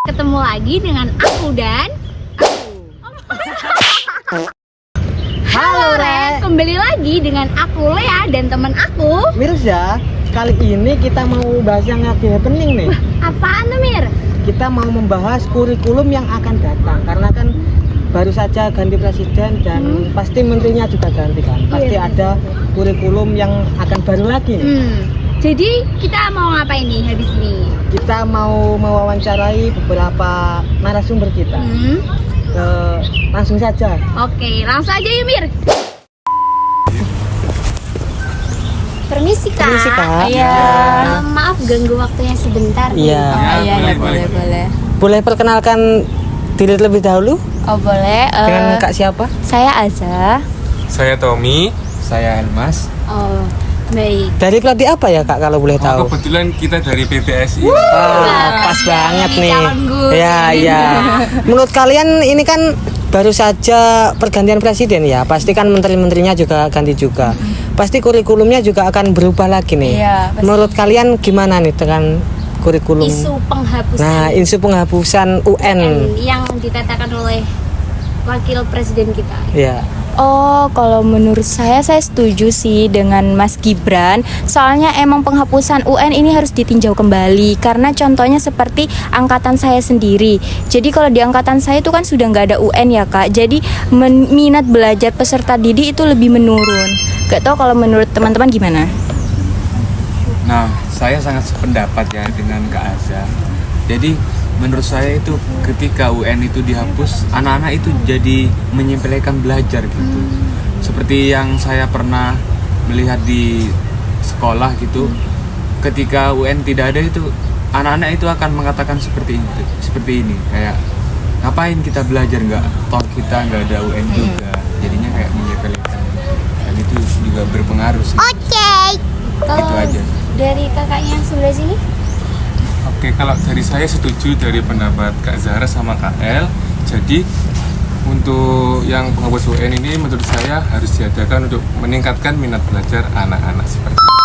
Ketemu lagi dengan aku dan Halo Re, kembali lagi dengan aku Lea dan teman aku Mirza. Kali ini kita mau bahas yang lagi happening nih. Apaan tuh Mir? Kita mau membahas kurikulum yang akan datang. Karena kan baru saja ganti presiden dan pasti menterinya juga ganti kan. Pasti ada kurikulum yang akan baru lagi nih. Jadi kita mau ngapain nih habis ini? Kita mau mewawancarai beberapa narasumber kita. Langsung saja. Oke, langsung aja yuk Mir. Permisi Kak. Permisi, Kak. Iya. Maaf ganggu waktunya sebentar. Iya. Iya, boleh. Boleh perkenalkan diri terlebih dahulu? Oh boleh. Dengan Kak siapa? Saya Aza. Saya Tommy. Saya Elmas. Oh baik. Dari pelatih apa ya Kak kalau boleh tahu? Kebetulan kita dari PPSI. Pas banget nih. calon guru. Ya. Menurut kalian ini kan baru saja pergantian presiden ya. Pasti kan menteri-menterinya juga ganti juga. Pasti kurikulumnya juga akan berubah lagi nih. Iya, pasti. Menurut kalian gimana nih dengan kurikulum? Isu penghapusan Nah, isu penghapusan UN. yang dikatakan oleh wakil presiden kita. Ya. Oh kalau menurut saya setuju sih dengan Mas Gibran. Soalnya emang penghapusan UN ini harus ditinjau kembali. Karena contohnya seperti angkatan saya sendiri. Jadi kalau di angkatan saya itu kan sudah nggak ada UN ya Kak. Jadi minat belajar peserta didik itu lebih menurun. Gak tau kalau menurut teman-teman gimana? Nah, saya sangat sependapat ya dengan Kak Aza. Jadi menurut saya itu ketika UN itu dihapus, anak-anak itu jadi menyepelekan belajar gitu. Seperti yang saya pernah melihat di sekolah gitu. Ketika UN tidak ada itu, anak-anak itu akan mengatakan seperti ini kayak ngapain kita belajar, nggak toh kita nggak ada UN juga. Jadinya kayak menyepelekan. Dan itu juga berpengaruh sih. Itu aja. Dari kakaknya yang sebelah sini? Oke, kalau dari saya setuju dari pendapat Kak Zahra sama Kak El. Jadi untuk yang penghapus UN ini menurut saya harus diadakan untuk meningkatkan minat belajar anak-anak seperti itu.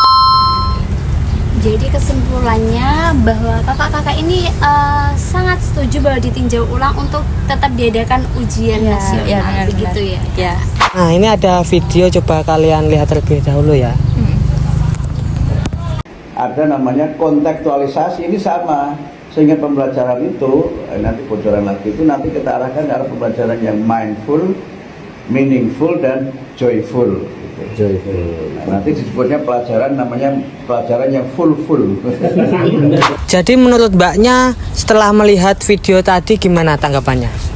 Jadi kesimpulannya bahwa kakak-kakak ini sangat setuju bahwa ditinjau ulang untuk tetap diadakan ujian nasional, benar, begitu ya? Ya. Nah, ini ada video, coba kalian lihat terlebih dahulu ya. Ada namanya kontekstualisasi, ini sama, sehingga pembelajaran itu nanti bocoran lagi itu nanti kita arahkan ke arah pembelajaran yang mindful, meaningful dan joyful. Nah, nanti disebutnya pelajaran namanya pelajaran yang full. Jadi menurut Mbaknya setelah melihat video tadi gimana tanggapannya?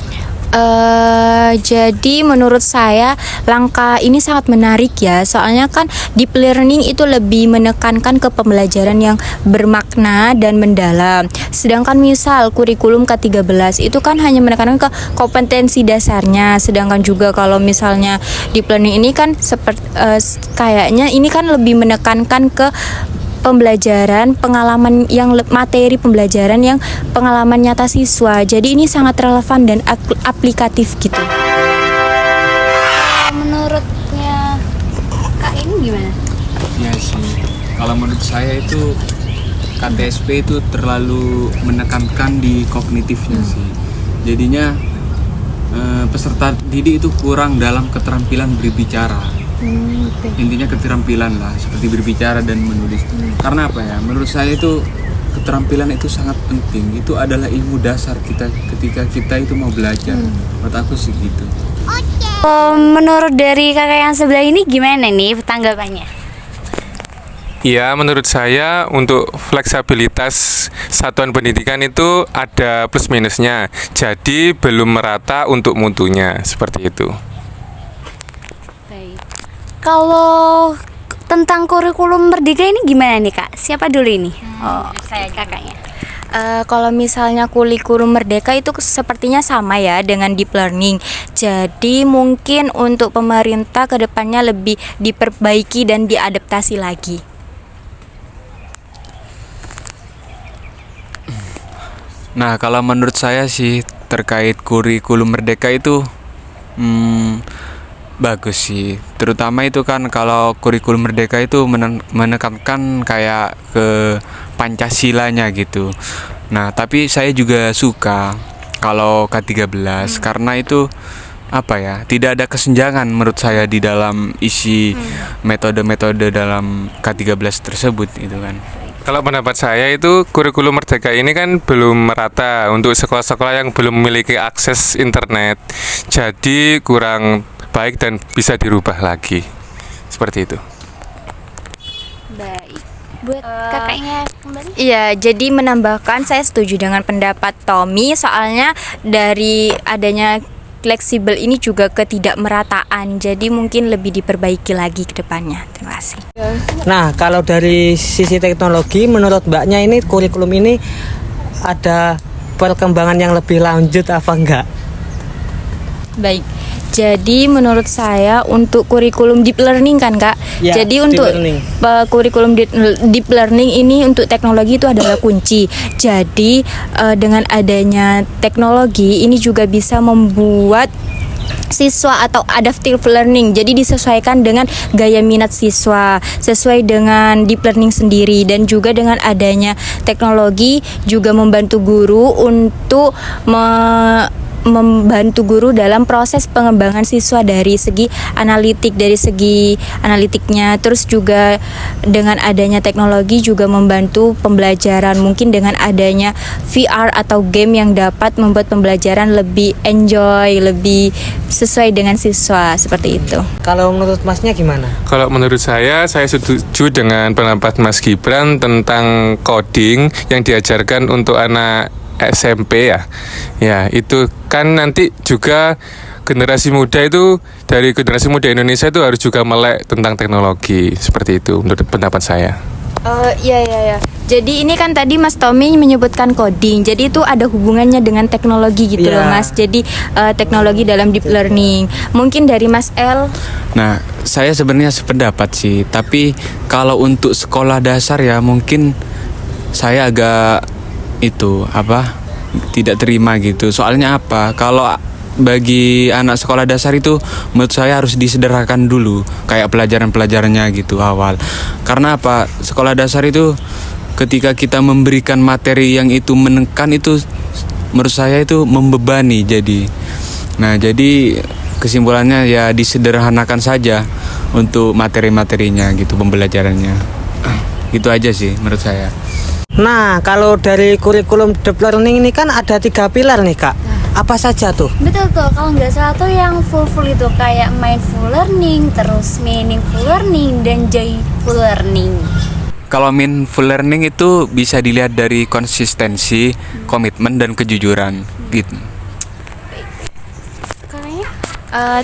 Jadi menurut saya langkah ini sangat menarik ya. Soalnya kan deep learning itu lebih menekankan ke pembelajaran yang bermakna dan mendalam. Sedangkan misal kurikulum K13 itu kan hanya menekankan ke kompetensi dasarnya. Sedangkan juga kalau misalnya deep learning ini kan kayaknya ini kan lebih menekankan ke pembelajaran, pengalaman yang materi pembelajaran yang pengalaman nyata siswa. Jadi ini sangat relevan dan aplikatif gitu. Menurutnya Kak ini gimana? Ya sih, kalau menurut saya itu KTSP itu terlalu menekankan di kognitifnya sih. Jadinya peserta didik itu kurang dalam keterampilan berbicara. Intinya keterampilan lah, seperti berbicara dan menulis. Karena apa ya? Menurut saya itu keterampilan itu sangat penting. Itu adalah ilmu dasar kita ketika kita itu mau belajar. Menurut aku sih gitu. Menurut dari kakak yang sebelah ini gimana nih tanggapannya? Iya, menurut saya untuk fleksibilitas satuan pendidikan itu ada plus minusnya. Jadi belum merata untuk mutunya, seperti itu. Kalau tentang kurikulum merdeka ini gimana nih Kak? Siapa dulu ini? Saya kakaknya. Kalau misalnya kurikulum merdeka itu sepertinya sama ya dengan deep learning. Jadi mungkin untuk pemerintah kedepannya lebih diperbaiki dan diadaptasi lagi. Nah, kalau menurut saya sih terkait kurikulum merdeka itu bagus sih, terutama itu kan kalau kurikulum merdeka itu menekankan kayak ke Pancasilanya gitu. Nah, tapi saya juga suka kalau K13 karena itu apa ya, tidak ada kesenjangan menurut saya di dalam isi metode-metode dalam K13 tersebut gitu kan. Kalau pendapat saya itu kurikulum Merdeka ini kan belum merata untuk sekolah-sekolah yang belum memiliki akses internet. Jadi kurang baik dan bisa dirubah lagi. Seperti itu. Baik. Buat kakaknya kembali. Iya, jadi menambahkan saya setuju dengan pendapat Tommy, soalnya dari adanya fleksibel ini juga ketidakmerataan, jadi mungkin lebih diperbaiki lagi ke depannya. Terima kasih. Nah, kalau dari sisi teknologi, menurut Mbaknya ini kurikulum ini ada perkembangan yang lebih lanjut apa enggak? Baik. Jadi menurut saya untuk kurikulum deep learning kan Kak. Ya, Jadi deep untuk learning. kurikulum deep learning ini untuk teknologi itu adalah kunci. Jadi dengan adanya teknologi ini juga bisa membuat siswa atau adaptive learning, jadi disesuaikan dengan gaya minat siswa sesuai dengan deep learning sendiri, dan juga dengan adanya teknologi juga membantu guru untuk membantu guru dalam proses pengembangan siswa dari segi analitiknya. Terus juga dengan adanya teknologi juga membantu pembelajaran, mungkin dengan adanya VR atau game yang dapat membuat pembelajaran lebih enjoy, lebih sesuai dengan siswa, seperti itu. Kalau menurut Masnya gimana? Kalau menurut saya setuju dengan pendapat Mas Gibran tentang coding yang diajarkan untuk anak SMP ya. Ya, itu kan nanti juga generasi muda itu, dari generasi muda Indonesia itu harus juga melek tentang teknologi. Seperti itu menurut pendapat saya. Ya. Jadi ini kan tadi Mas Tommy menyebutkan coding. Jadi itu ada hubungannya dengan teknologi gitu loh Mas. Jadi teknologi dalam deep learning. Mungkin dari Mas El. Nah, saya sebenarnya sependapat sih, tapi kalau untuk sekolah dasar ya mungkin saya agak tidak terima gitu. Soalnya apa? Kalau bagi anak sekolah dasar itu menurut saya harus disederhanakan dulu kayak pelajaran-pelajarannya gitu awal. Karena apa? Sekolah dasar itu ketika kita memberikan materi yang itu menekan, itu menurut saya itu membebani jadi. Nah, jadi kesimpulannya ya disederhanakan saja untuk materi-materinya gitu, pembelajarannya. Gitu aja sih menurut saya. Nah, kalau dari kurikulum deep learning ini kan ada 3 pilar nih Kak. Apa saja tuh? Betul tuh, kalau nggak salah tuh yang full itu kayak mindful learning, terus meaningful learning, dan joyful learning. Kalau mindful learning itu bisa dilihat dari konsistensi, komitmen, dan kejujuran gitu.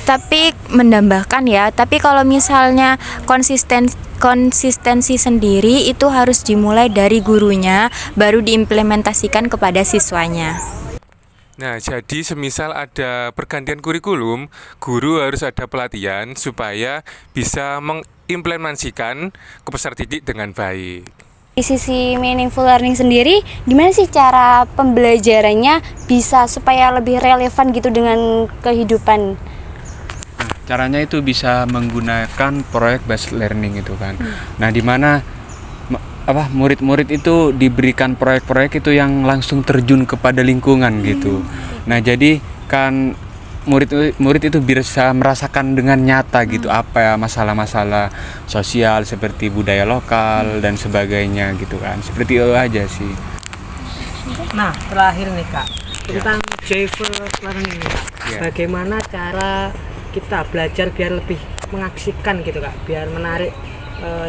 Tapi menambahkan ya, tapi kalau misalnya konsistensi sendiri itu harus dimulai dari gurunya, baru diimplementasikan kepada siswanya. Nah, jadi semisal ada pergantian kurikulum, guru harus ada pelatihan supaya bisa mengimplementasikan ke peserta didik dengan baik. Di sisi meaningful learning sendiri, gimana sih cara pembelajarannya bisa supaya lebih relevan gitu dengan kehidupan? Caranya itu bisa menggunakan proyek based learning itu kan. Nah, di mana murid-murid itu diberikan proyek-proyek itu yang langsung terjun kepada lingkungan gitu. Nah, jadi kan murid itu bisa merasakan dengan nyata gitu apa ya masalah-masalah sosial seperti budaya lokal dan sebagainya gitu kan. Seperti itu aja sih. Nah, terakhir nih Kak, tentang joyful learning nih Kak. Bagaimana cara kita belajar biar lebih mengasihkan gitu Kak, biar menarik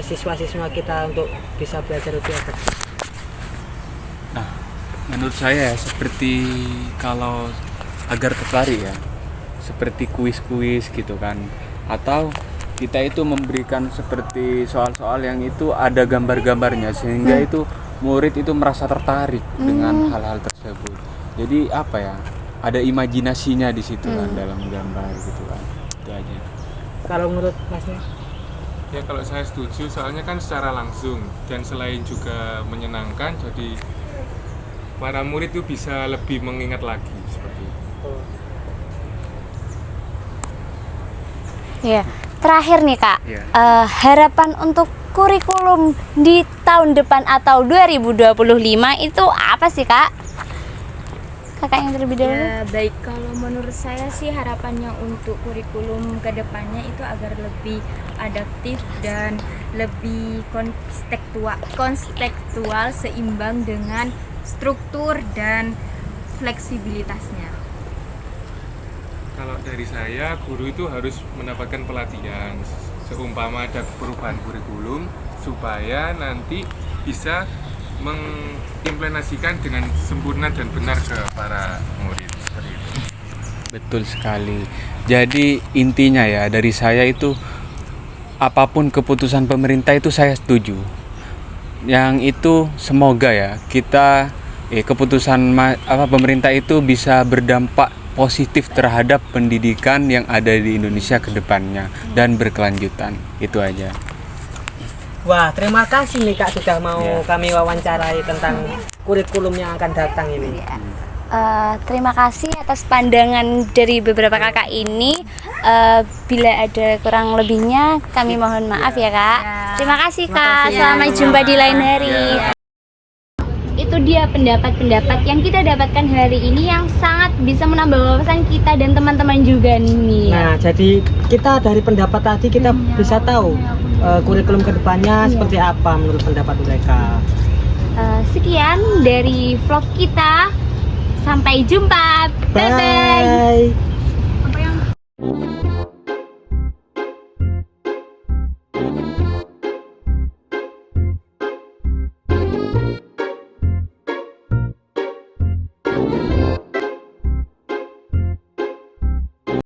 siswa-siswa kita untuk bisa belajar lebih efektif. Nah, menurut saya seperti kalau agar tertarik ya, seperti kuis-kuis gitu kan, atau kita itu memberikan seperti soal-soal yang itu ada gambar-gambarnya sehingga itu murid itu merasa tertarik dengan hal-hal tersebut. Jadi apa ya, ada imajinasinya di situ kan dalam gambar gitu kan. Itu aja. Kalau menurut Masnya? Ya, kalau saya setuju, soalnya kan secara langsung dan selain juga menyenangkan, jadi para murid itu bisa lebih mengingat lagi seperti itu. Ya, terakhir nih Kak, Ya. harapan untuk kurikulum di tahun depan atau 2025 itu apa sih Kak? Kakak yang terlebih dahulu. Ya, baik, kalau menurut saya sih harapannya untuk kurikulum kedepannya itu agar lebih adaptif dan lebih kontekstual seimbang dengan struktur dan fleksibilitasnya. Kalau dari saya, guru itu harus mendapatkan pelatihan seumpama ada perubahan kurikulum supaya nanti bisa mengimplementasikan dengan sempurna dan benar ke para murid seperti itu. Betul sekali. Jadi intinya ya dari saya itu apapun keputusan pemerintah itu saya setuju. Yang itu semoga ya kita keputusan pemerintah itu bisa berdampak positif terhadap pendidikan yang ada di Indonesia ke depannya dan berkelanjutan. Itu aja. Wah, terima kasih nih Kak sudah mau Ya. kami wawancarai tentang kurikulum yang akan datang ini. Terima kasih atas pandangan dari beberapa kakak ini. Bila ada kurang lebihnya, kami mohon maaf ya Kak. Terima kasih Kak. Selamat jumpa di lain hari. Itu dia pendapat-pendapat yang kita dapatkan hari ini yang sangat bisa menambah wawasan kita dan teman-teman juga nih. Nah, jadi kita dari pendapat tadi kita bisa tahu kurikulum kedepannya seperti apa menurut pendapat mereka. Sekian dari vlog kita. Sampai jumpa. Bye bye. Bye.